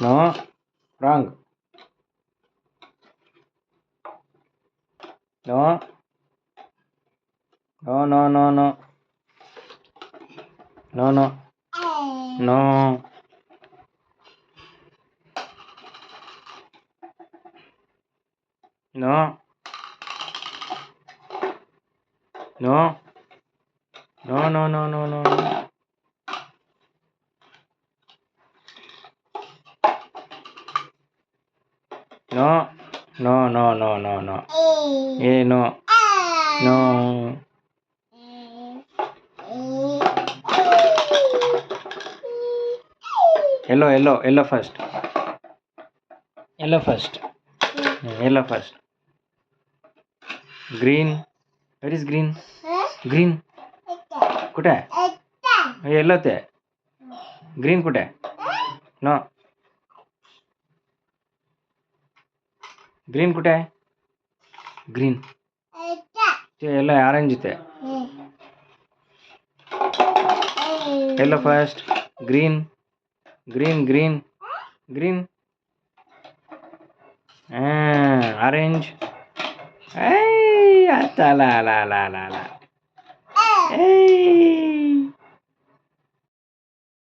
No. Wrong. No. No, no, no, no. No, no. No. No. No. No, no, no, no, no, no. No. No, no, no, no, no. No. No. Yellow first. Yellow first. Yellow first. Green. Where is green? Green. कुठे आहे? Yellow ते. Green कुठे आहे? No. Green कुठे आहे? Green ते yellow आहे, orange ते. Yellow first. Green. Green green green. Orange. आता ला ला ला ला ला.